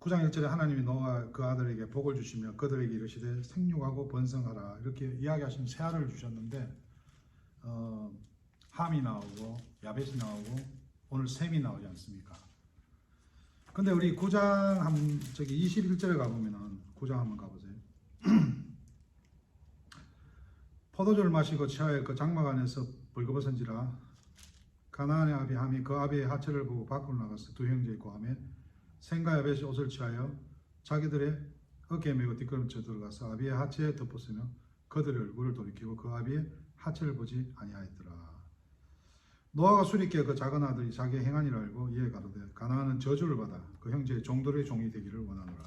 9장 1절에 하나님이 노아와 그 아들에게 복을 주시며 그들에게 이르시되 생육하고 번성하라 이렇게 이야기하시는 세 아들을 주셨는데 함이 나오고 야벳이 나오고 오늘 셈이 나오지 않습니까? 근데 우리 9장 21절에 가보면은 9장 한번 가보세요. 포도주를 마시고 취하여 그 장막 안에서 벌거벗은지라 가나안의 아비 함이 그 아비의 하체를 보고 밖으로 나가서 두 형제 있고 하며 셈과 야벳이 옷을 취하여 자기들의 어깨에 메고 뒷걸음쳐 들어가서 아비의 하체에 덮었으며 그들의 얼굴을 돌이키고 그 아비의 하체를 보지 아니하였더라. 노아가 수리께 그 작은 아들이 자기의 행한이라 알고 이에 가로되 가나안은 저주를 받아 그 형제의 종들의 종이 되기를 원하노라.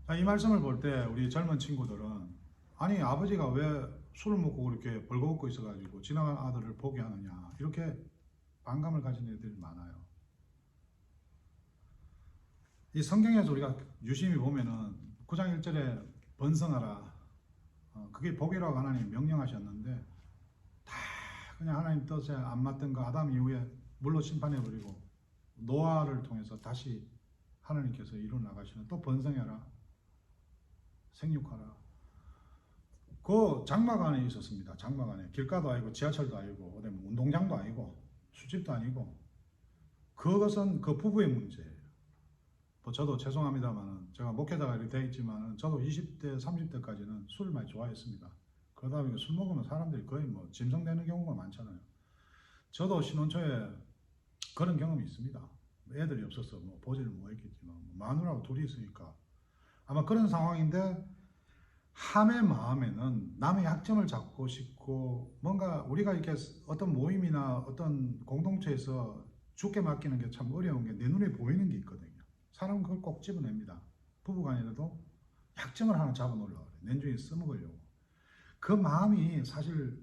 자, 이 말씀을 볼 때 우리 젊은 친구들은 아니 아버지가 왜 술을 먹고 그렇게 벌거벗고 있어가지고 지나간 아들을 보게 하느냐 이렇게 반감을 가진 애들이 많아요. 이 성경에서 우리가 유심히 보면은 9장 1절에 번성하라 그게 복이라고 하나님 명령하셨는데 다 그냥 하나님 뜻에 안 맞던 거 아담 이후에 물로 심판해버리고 노아를 통해서 다시 하나님께서 이루어 나가시는 또 번성해라 생육하라 그 장막 안에 있었습니다. 장막 안에 길가도 아니고 지하철도 아니고 운동장도 아니고 술집도 아니고 그것은 그 부부의 문제예요. 뭐 저도 죄송합니다만 제가 목회자가 이렇게 되어 있지만 저도 20대 30대까지는 술을 많이 좋아했습니다. 그러다 보니까 술 먹으면 사람들이 거의 뭐 짐승되는 경우가 많잖아요. 저도 신혼 초에 그런 경험이 있습니다. 애들이 없어서 뭐 보지를 못했겠지만 마누라하고 둘이 있으니까 아마 그런 상황인데 함의 마음에는 남의 약점을 잡고 싶고 뭔가 우리가 이렇게 어떤 모임이나 어떤 공동체에서 죽게 맡기는 게 참 어려운 게 내 눈에 보이는 게 있거든요. 사람은 그걸 꼭 집어냅니다. 부부간이라도 약점을 하나 잡아놓으려고 그래. nen중에 써먹으려고. 그 마음이 사실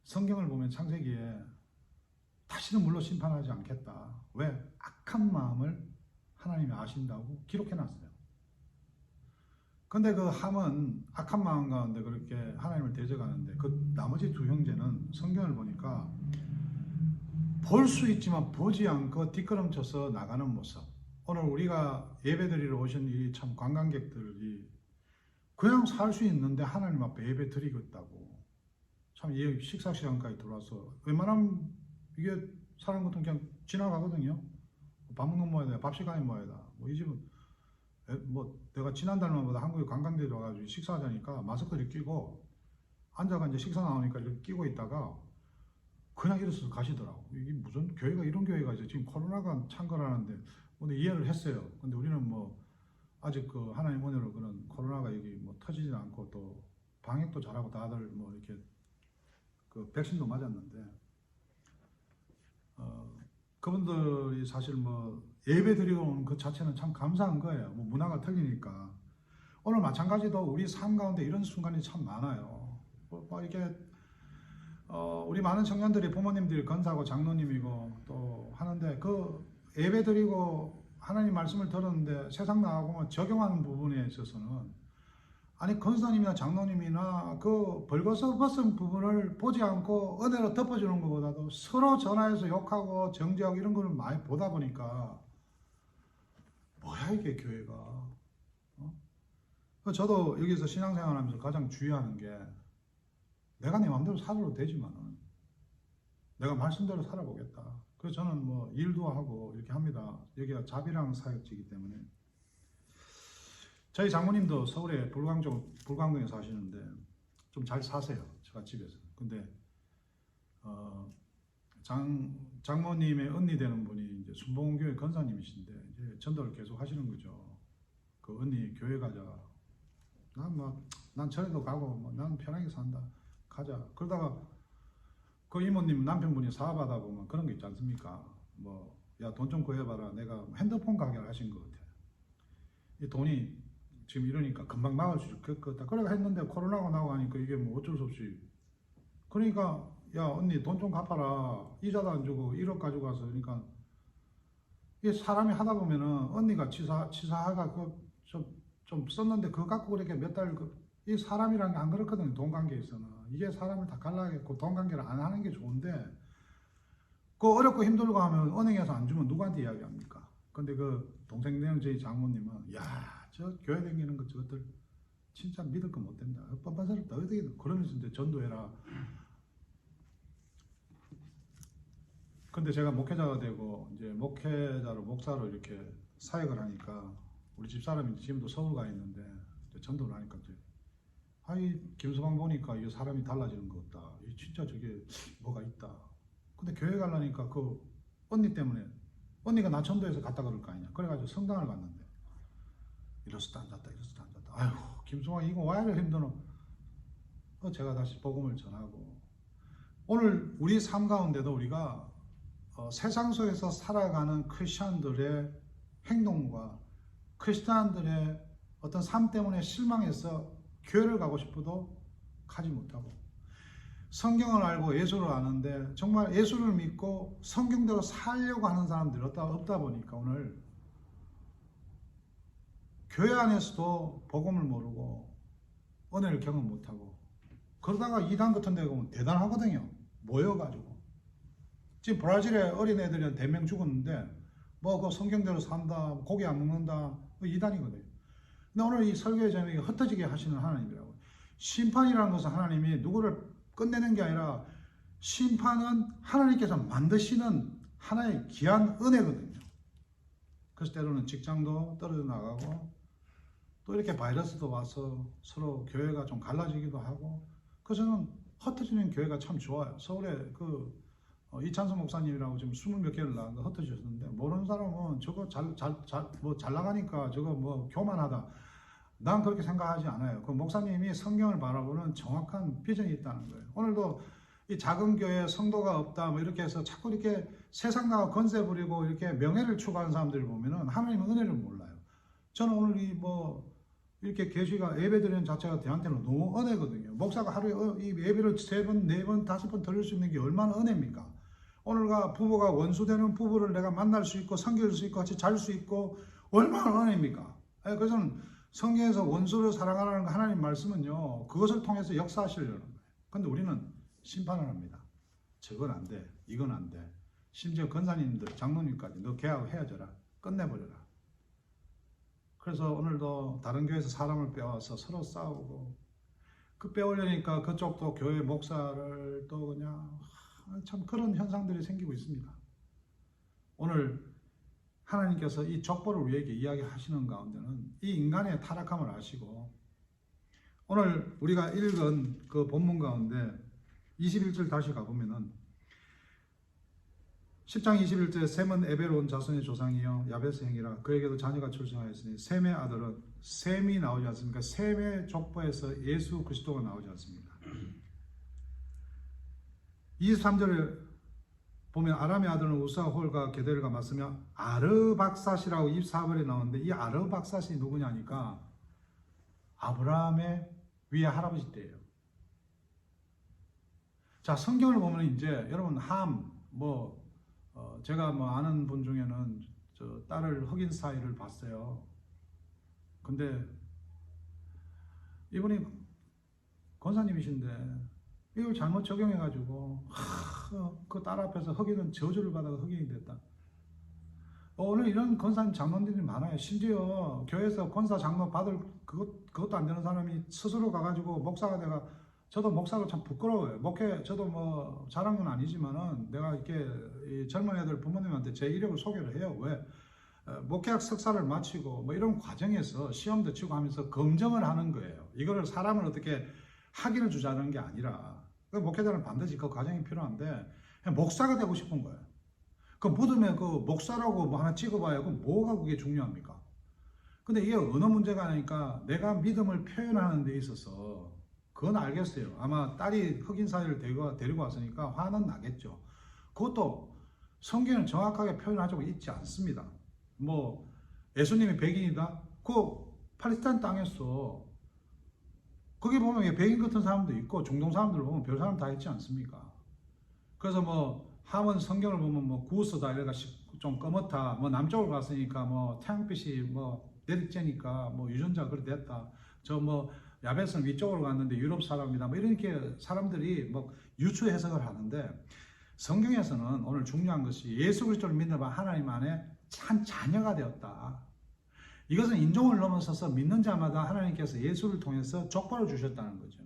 성경을 보면 창세기에 다시는 물로 심판하지 않겠다. 왜? 악한 마음을 하나님이 아신다고 기록해놨어요. 근데 그 함은 악한 마음 가운데 그렇게 하나님을 대적하는데 그 나머지 두 형제는 성경을 보니까 볼 수 있지만 보지 않고 뒷걸음쳐서 나가는 모습. 오늘 우리가 예배드리러 오신 이 참 관광객들이 그냥 살 수 있는데 하나님 앞에 예배 드리겠다고 참 식사 시간까지 들어와서 웬만하면 이게 사람 같은 그냥 지나가거든요. 밥 먹는 모양이다, 밥 시간이 모양이다. 뭐 이 집은 뭐 내가 지난달만보다 한국에 관광객이 와가지고 식사하자니까 마스크를 끼고 앉아가 이제 식사 나오니까 이렇게 끼고 있다가 그냥 일어서서 가시더라고. 이게 무슨 교회가 이런 교회가 있어. 지금 코로나가 창궐하는데 근데 이해를 했어요. 근데 우리는 뭐 아직 그 하나님 은혜로 그런 코로나가 여기 뭐 터지지 않고 또 방역도 잘하고 다들 뭐 이렇게 그 백신도 맞았는데 그분들이 사실 뭐 예배 드리고 오는 그 자체는 참 감사한 거예요. 뭐 문화가 틀리니까. 오늘 마찬가지도 우리 삶 가운데 이런 순간이 참 많아요. 뭐 이게 우리 많은 청년들이 부모님들이 권사고 장로님이고 또 하는데 그 예배 드리고 하나님 말씀을 들었는데 세상 나가고 적용하는 부분에 있어서는 아니 권사님이나 장로님이나 그 벌거벗은 부분을 보지 않고 은혜로 덮어주는 것보다도 서로 전화해서 욕하고 정죄하고 이런 거를 많이 보다 보니까 뭐야 이게 교회가 저도 여기서 신앙생활하면서 가장 주의하는 게 내가 내 마음대로 살아도 되지만은 내가 말씀대로 살아보겠다. 그래서 저는 뭐 일도 하고 이렇게 합니다. 여기가 자비랑 사역지이기 때문에 저희 장모님도 서울에 불광동에 사시는데 좀 잘 사세요. 제가 집에서. 근데 장모님의 언니 되는 분이 이제 순복음교회 권사님이신데 이제 전도를 계속 하시는 거죠. 그 언니 교회 가자. 난 절에도 가고 뭐 난 편하게 산다. 가자. 그러다가 그 이모님 남편분이 사업하다 보면 그런 게 있지 않습니까? 뭐 야 돈 좀 구해봐라. 내가 핸드폰 가게를 하신 것 같아요. 이 돈이 지금 이러니까 금방 나올 수 있겠다. 그래가 했는데 코로나가 나고 하니까 이게 뭐 어쩔 수 없이. 그러니까 야 언니 돈 좀 갚아라. 이자도 안 주고 1억 가지고 가서 그러니까 이게 사람이 하다 보면은 언니가 치사하가 좀 썼는데 그거 갖고 그렇게 몇 달 이 사람이란 게 안 그렇거든요. 돈 관계에서는 이게 사람을 다 갈라겠고 돈 관계를 안 하는 게 좋은데 그 어렵고 힘들고 하면 은행에서 안 주면 누구한테 이야기합니까? 근데 그 동생 되는 저희 장모님은 야, 저 교회 다니는 거 저것들 진짜 믿을 거 못 된다. 뻔뻔스럽다. 어떻게 그러면서 이제 전도해라. 근데 제가 목회자가 되고 이제 목회자로 목사로 이렇게 사역을 하니까 우리 집사람이 지금도 서울 가 있는데 전도를 하니까 이제 아이 김서방 보니까 이 사람이 달라지는 것 같다. 이 진짜 저게 뭐가 있다. 근데 교회 가려니까 그 언니 때문에 언니가 나 전도해서 갔다 그럴 거 아니냐. 그래가지고 성당을 갔는데 이래서도 앉았다 이래서도 앉았다. 아휴 김서방 이거 왜 이렇게 힘드노. 제가 다시 복음을 전하고 오늘 우리 삶 가운데도 우리가 세상 속에서 살아가는 크리스천들의 행동과 크리스천들의 어떤 삶 때문에 실망해서 교회를 가고 싶어도 가지 못하고 성경을 알고 예수를 아는데 정말 예수를 믿고 성경대로 살려고 하는 사람들이 없다 보니까 오늘 교회 안에서도 복음을 모르고 은혜를 경험 못하고 그러다가 이단 같은 데 가면 대단하거든요. 모여가지고 지금 브라질의 어린애들이 4명 죽었는데 뭐 그 성경대로 산다 고기 안 먹는다 이단이거든요. 근데 오늘 이 설교의 제목이 흩어지게 하시는 하나님이라고. 심판이라는 것은 하나님이 누구를 끝내는 게 아니라 심판은 하나님께서 만드시는 하나의 귀한 은혜거든요. 그래서 때로는 직장도 떨어져 나가고 또 이렇게 바이러스도 와서 서로 교회가 좀 갈라지기도 하고 그래서 저는 흩어지는 교회가 참 좋아요. 서울에 그 이찬수 목사님이라고 지금 20몇 개를 나가 흩어지셨는데 모르는 사람은 저거 잘 나가니까 저거 뭐 교만하다. 난 그렇게 생각하지 않아요. 그 목사님이 성경을 바라보는 정확한 비전이 있다는 거예요. 오늘도 이 작은 교회에 성도가 없다 뭐 이렇게 해서 자꾸 이렇게 세상 나가 건세 부리고 이렇게 명예를 추구하는 사람들을 보면은 하나님의 은혜를 몰라요. 저는 오늘 이 뭐 이렇게 계시가 예배 드리는 자체가 저한테는 너무 은혜거든요. 목사가 하루에 이 예배를 3번, 4번, 5번 드릴 수 있는 게 얼마나 은혜입니까? 오늘가 부부가 원수되는 부부를 내가 만날 수 있고 섬길 수 있고 같이 잘 수 있고 얼마나 은혜입니까? 그래서 성경에서 원수를 사랑하라는 하나님 말씀은요. 그것을 통해서 역사하시려는 거예요. 근데 우리는 심판을 합니다. 저건 안 돼. 이건 안 돼. 심지어 권사님들, 장로님까지 너 걔하고 헤어져라. 끝내버려라. 그래서 오늘도 다른 교회에서 사람을 빼와서 서로 싸우고 그 빼오려니까 그쪽도 교회 목사를 또 그냥 참 그런 현상들이 생기고 있습니다. 오늘 하나님께서 이 족보를 우리에게 이야기하시는 가운데는 이 인간의 타락함을 아시고 오늘 우리가 읽은 그 본문 가운데 21절 다시 가보면은 10장 21절에 셈은 에베로 온 자손의 조상이요 야베스 행이라 그에게도 자녀가 출생하였으니 셈의 아들은 셈이 나오지 않습니까? 셈의 족보에서 예수 그리스도가 나오지 않습니다. 23절에 보면 아람의 아들은 우사 홀과 게델과 맞으며 아르박삿이라고 24절에 나오는데 이 아르박삿이 누구냐니까 아브라함의 위에 할아버지 때예요. 자 성경을 보면 이제 여러분 제가 뭐 아는 분 중에는 저 딸을 흑인 사이를 봤어요. 근데 이분이 권사님이신데 이걸 잘못 적용해가지고 그 딸 앞에서 흑인은 저주를 받아서 흑인이 됐다. 오늘 이런 권사님 장로님들이 많아요. 심지어 교회에서 권사 장로 받을 그것도 안 되는 사람이 스스로 가가지고 목사가 내가 저도 목사가 참 부끄러워요. 저도 뭐 잘한 건 아니지만은 내가 이렇게 이 젊은 애들 부모님한테 제 이력을 소개를 해요. 왜? 목회학 석사를 마치고 뭐 이런 과정에서 시험도 치고 하면서 검증을 하는 거예요. 이거를 사람을 어떻게 학위를 주자는 게 아니라 목회자는 반드시 그 과정이 필요한데 그냥 목사가 되고 싶은 거예요. 그 무덤에 그 목사라고 뭐 하나 찍어봐야 그 뭐가 그게 중요합니까? 근데 이게 언어 문제가 아니니까 내가 믿음을 표현하는 데 있어서 그건 알겠어요. 아마 딸이 흑인 사회를 데리고 왔으니까 화는 나겠죠. 그것도 성경은 정확하게 표현하고 있지 않습니다. 뭐 예수님이 백인이다? 그 팔레스타인 땅에서 거기 보면 백인 같은 사람도 있고 중동 사람들 보면 별 사람 다 있지 않습니까? 그래서 뭐 함은 성경을 보면 뭐 구스다 이래가 좀 검었다. 뭐 남쪽으로 갔으니까 뭐 태양빛이 뭐 내리쬐니까 뭐 유전자 그렇게 됐다. 저 뭐 야베스는 위쪽으로 갔는데 유럽 사람이다. 뭐 이렇게 사람들이 뭐 유추 해석을 하는데 성경에서는 오늘 중요한 것이 예수 그리스도를 믿는 바 하나님 안에 한 자녀가 되었다. 이것은 인종을 넘어서서 믿는 자마다 하나님께서 예수를 통해서 족보를 주셨다는 거죠.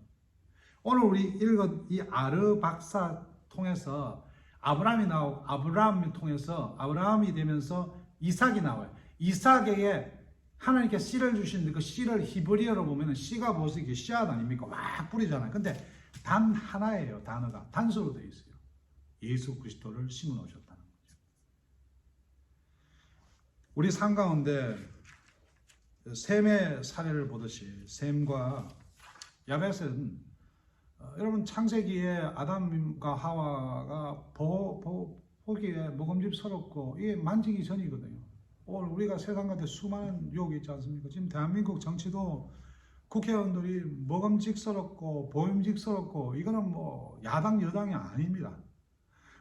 오늘 우리 읽은 이 아르 박사 통해서 아브라함이 통해서 아브라함이 되면서 이삭이 나와요. 이삭에게 하나님께 씨를 주시는데 그 씨를 히브리어로 보면은 씨가 무엇이 씨앗 아닙니까? 막 뿌리잖아요. 근데 단 하나예요. 단어가 단수로 되어 있어요. 예수 그리스도를 심어 놓으셨다는 거죠. 우리 삶 가운데 셈의 사례를 보듯이 셈과 야벳은 여러분 창세기에 아담과 하와가 보기에 먹음직스럽고 이게 만지기 전이거든요. 오늘 우리가 세상 가운데 수많은 유혹이 있지 않습니까? 지금 대한민국 정치도 국회의원들이 먹음직스럽고 보임직스럽고 이거는 뭐 야당 여당이 아닙니다.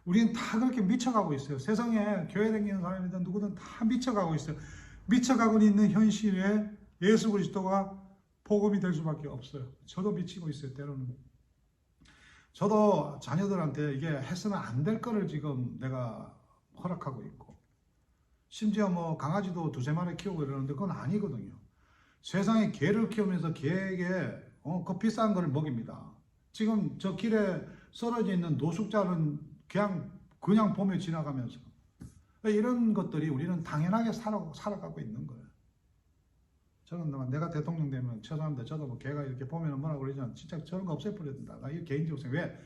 우리는 다 그렇게 미쳐가고 있어요. 세상에 교회 다니는 사람이든 누구든 다 미쳐가고 있어요. 미쳐가고 있는 현실에 예수 그리스도가 복음이 될 수밖에 없어요. 저도 미치고 있어요. 때로는. 저도 자녀들한테 이게 해서는 안 될 거를 지금 내가 허락하고 있고 심지어 뭐 강아지도 두세 마리 키우고 이러는데 그건 아니거든요. 세상에 개를 키우면서 개에게 그 비싼 걸 먹입니다. 지금 저 길에 쓰러져 있는 노숙자는 그냥 보며 지나가면서 이런 것들이 우리는 당연하게 살아가고 있는 거예요. 저는 내가 대통령 되면 최소한데 저도 뭐 개가 이렇게 보면 뭐라고 그러지만 진짜 저런 거 없애버려야 된다. 나 이거 개인적으로 생각해. 왜?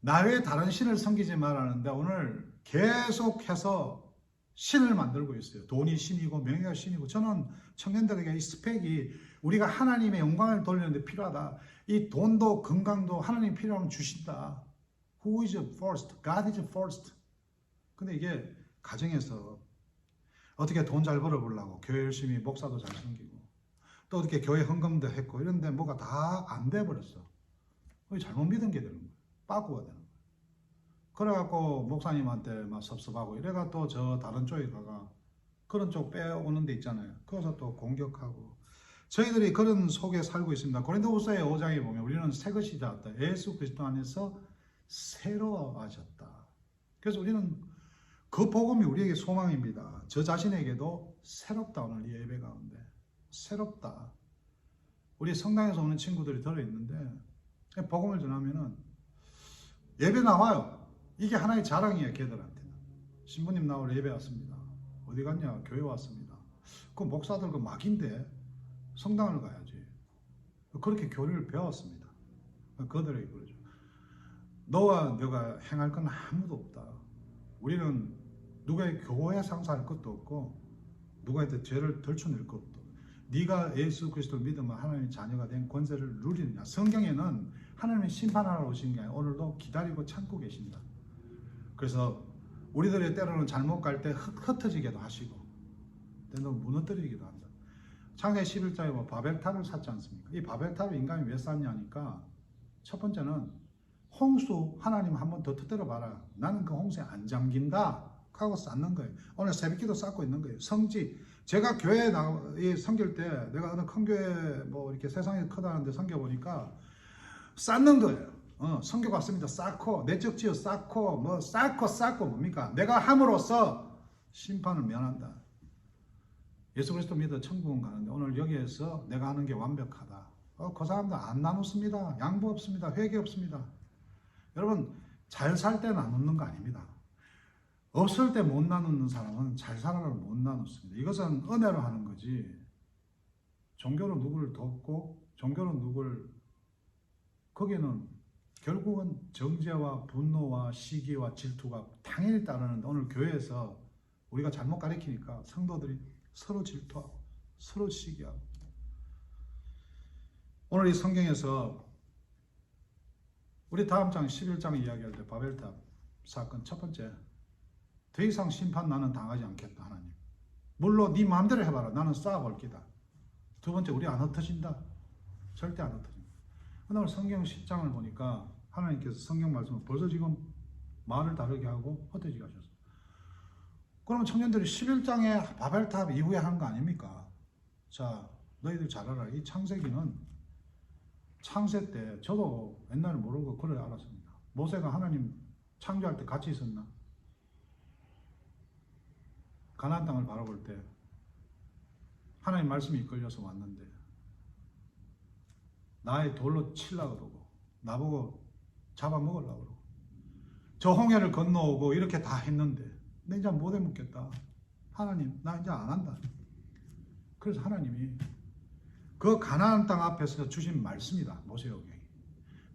나 외에 다른 신을 섬기지 말라는데 오늘 계속해서 신을 만들고 있어요. 돈이 신이고 명예가 신이고 저는 청년들에게 이 스펙이 우리가 하나님의 영광을 돌리는데 필요하다. 이 돈도 건강도 하나님 필요하면 주신다. Who is first? God is first. 근데 이게 가정에서 어떻게 돈 잘 벌어보려고 교회 열심히 목사도 잘 섬기고 또 어떻게 교회 헌금도 했고 이런데 뭐가 다 안 돼버렸어. 잘못 믿은 게 되는 거예요. 빠꾸가 되는 거예요. 그래갖고 목사님한테 막 섭섭하고 이래가 또 저 다른 쪽에 가가 그런 쪽 빼오는 데 있잖아요. 거기서 또 공격하고 저희들이 그런 속에 살고 있습니다. 고린도후서의 5장에 보면 우리는 새 것이 되었다. 예수 그리스도 안에서 새로워졌다. 그래서 우리는 그 복음이 우리에게 소망입니다. 저 자신에게도 새롭다. 오늘 이 예배 가운데 새롭다. 우리 성당에서 오는 친구들이 들어있는데 복음을 전하면은 예배 나와요. 이게 하나의 자랑이에요. 걔들한테는. 신부님 나오러 예배 왔습니다. 어디 갔냐? 교회 왔습니다. 그 목사들 그 막인데 성당을 가야지. 그렇게 교리를 배웠습니다. 그들에게 그러죠. 너와 내가 행할 건 아무도 없다. 우리는 누구의 교회 상사할 것도 없고 누구한테 죄를 덜쳐낼 것도 없다. 네가 예수 그리스도를 믿으면 하나님의 자녀가 된 권세를 누리느냐. 성경에는 하나님의 심판하러 오신 게 아니라 오늘도 기다리고 참고 계신다. 그래서 우리들의 때로는 잘못 갈 때 흩어지기도 하시고 때로는 무너뜨리기도 한다. 창세기 11장에 뭐 바벨탑을 샀지 않습니까? 이 바벨탑을 인간이 왜 샀냐니까 첫 번째는 홍수 하나님 한번 더 터뜨려 봐라. 나는 그 홍수에 안 잠긴다 하고 쌓는 거예요. 오늘 새벽기도 쌓고 있는 거예요. 성지. 제가 교회에 섬길 때 내가 어느 큰 교회 뭐 이렇게 세상에 크다는데 섬겨보니까 쌓는 거예요. 성교 갔습니다. 쌓고 내적 지어 쌓고 뭐 쌓고 뭡니까? 내가 함으로써 심판을 면한다. 예수 그리스도 믿어 천국은 가는데 오늘 여기에서 내가 하는 게 완벽하다. 그 사람들 안 나눴습니다. 양보 없습니다. 회개 없습니다. 여러분 잘 살 때 나누는 거 아닙니다. 없을 때 못 나누는 사람은 잘 살아를 못 나눴습니다. 이것은 은혜로 하는 거지. 종교로 누구를 돕고 종교로 누구를 거기는 결국은 정죄와 분노와 시기와 질투가 당연히 따르는데 오늘 교회에서 우리가 잘못 가르치니까 성도들이 서로 질투하고 서로 시기하고 오늘 이 성경에서 우리 다음 장 11장 이야기할 때 바벨탑 사건 첫 번째 더 이상 심판 나는 당하지 않겠다 하나님. 물론 네 마음대로 해봐라. 나는 쌓아볼 기다. 두 번째 우리 안 흩어진다. 절대 안 흩어진다. 오늘 성경 10장을 보니까 하나님께서 성경 말씀을 벌써 지금 말을 다르게 하고 흩어지게 하셨어요. 그러면 청년들이 11장에 바벨탑 이후에 하는 거 아닙니까? 자, 너희들 잘 알아. 이 창세기는 창세 때 저도 옛날에 모르고 그걸 알았습니다. 모세가 하나님 창조할 때 같이 있었나? 가나안 땅을 바라볼 때 하나님 말씀이 이끌려서 왔는데 나의 돌로 치려고 그러고 나보고 잡아먹으려고 그러고 저 홍해를 건너오고 이렇게 다 했는데 내 이제 못 해먹겠다. 하나님 나 이제 안 한다. 그래서 하나님이 그 가나안 땅 앞에서 주신 말씀이다. 보세요.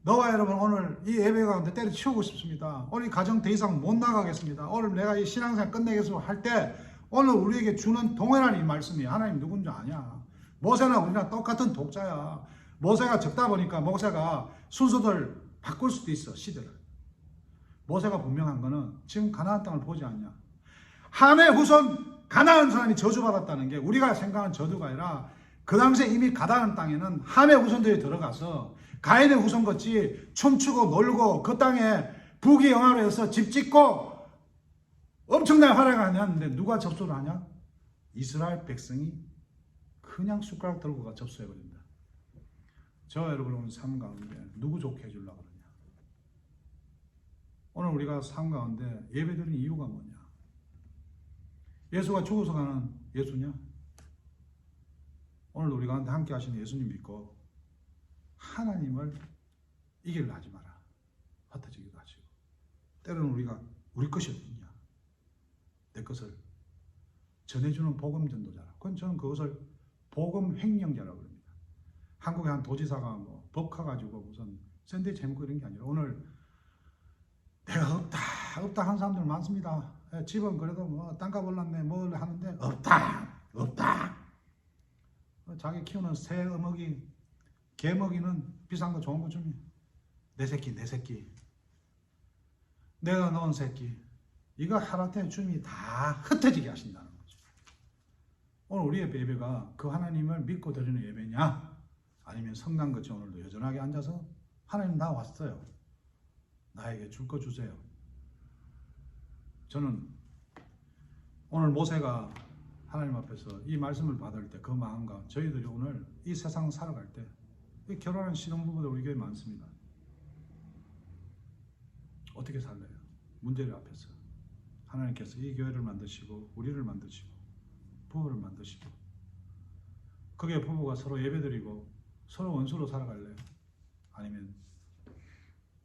너와 여러분 오늘 이 예배 가운데 때려치우고 싶습니다. 오늘 이 가정 더 이상 못 나가겠습니다. 오늘 내가 이 신앙생활 끝내겠습니다 할 때 오늘 우리에게 주는 동일한 이 말씀이 하나님 누군지 아냐. 모세나 우리랑 똑같은 독자야. 모세가 적다 보니까 모세가 순서들 바꿀 수도 있어. 시대를. 모세가 분명한 거는 지금 가나안 땅을 보지 않냐. 함의 후손 가나안 사람이 저주받았다는 게 우리가 생각하는 저주가 아니라 그 당시에 이미 가나안 땅에는 함의 후손들이 들어가서 가인의 후손같이 춤추고 놀고 그 땅에 부귀영화로 해서 집 짓고 엄청나게 활약을 하는데 누가 접수를 하냐? 이스라엘 백성이 그냥 숟가락 들고 가 접수해버린다. 저와 여러분 오늘 삶 가운데 누구 좋게 해주려고 그러냐? 오늘 우리가 삶 가운데 예배드리는 이유가 뭐냐? 예수가 죽어서 가는 예수냐? 오늘 우리 가운데 함께 하시는 예수님 믿고 하나님을 이기려 하지 마라. 흩어지기도 하시고 때로는 우리가 우리 것이 어디냐? 내 것을 전해주는 복음 전도자라. 그건 저는 그것을 복음 횡령자라고 합니다. 한국의 한 도지사가 뭐 법카 가지고 무슨 샌드위치 해먹고 이런 게 아니라 오늘 내가 없다 하는 사람들 많습니다. 집은 그래도 뭐 땅값 올랐네 뭘 하는데 없다. 자기 키우는 새 어먹이 개 먹이는 비싼 거 좋은 거 주면 내 새끼 내가 넣은 새끼 이거 하루 때 주님이 다 흩어지게 하신다는 거죠. 오늘 우리의 예배가 그 하나님을 믿고 드리는 예배냐 아니면 성당같이 오늘도 여전하게 앉아서 하나님 나 왔어요. 나에게 줄 거 주세요. 저는 오늘 모세가 하나님 앞에서 이 말씀을 받을 때 그 마음과 저희들이 오늘 이 세상을 살아갈 때 결혼한 신혼부부들 우리 교회 많습니다. 어떻게 살래요? 문제를 앞에서 하나님께서 이 교회를 만드시고 우리를 만드시고 부부를 만드시고 그게 부부가 서로 예배드리고 서로 원수로 살아갈래요? 아니면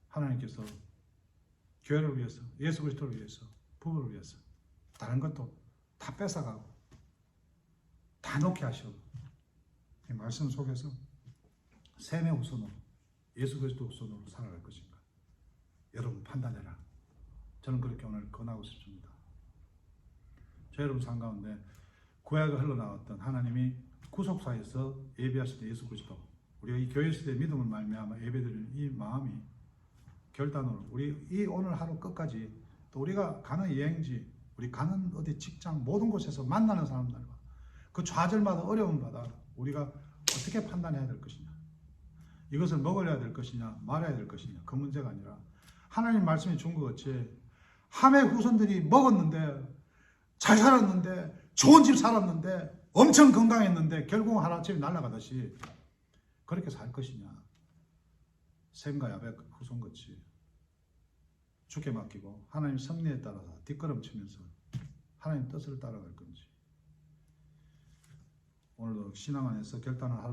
하나님께서 교회를 위해서 예수 그리스도를 위해서 부부를 위해서 다른 것도 다 뺏어가고 다 놓게 하시고 이 말씀 속에서 셈의 후손으로 예수 그리스도 후손으로 살아갈 것인가? 여러분 판단해라. 저는 그렇게 오늘 권하고 싶습니다. 저 여러분 삶 가운데 구약에 흘러나왔던 하나님이 구속사에서 예비하실 예수 그리스도 우리가 이 교회 시대의 믿음을 말미암아 예배드리는 이 마음이 결단으로 우리 이 오늘 하루 끝까지 또 우리가 가는 여행지 우리 가는 어디 직장 모든 곳에서 만나는 사람들과 그 좌절마다 어려움마다 우리가 어떻게 판단해야 될 것이냐 이것을 먹어야 될 것이냐 말아야 될 것이냐 그 문제가 아니라 하나님 말씀이 준 것 같이 함의 후손들이 먹었는데 잘 살았는데 좋은 집 살았는데 엄청 건강했는데 결국 하루아침에 날아가듯이 그렇게 살 것이냐 셈과 야벳 후손같이 주께 맡기고 하나님 섭리에 따라서 뒷걸음치면서 하나님 뜻을 따라갈 건지 오늘도 신앙 안에서 결단을 할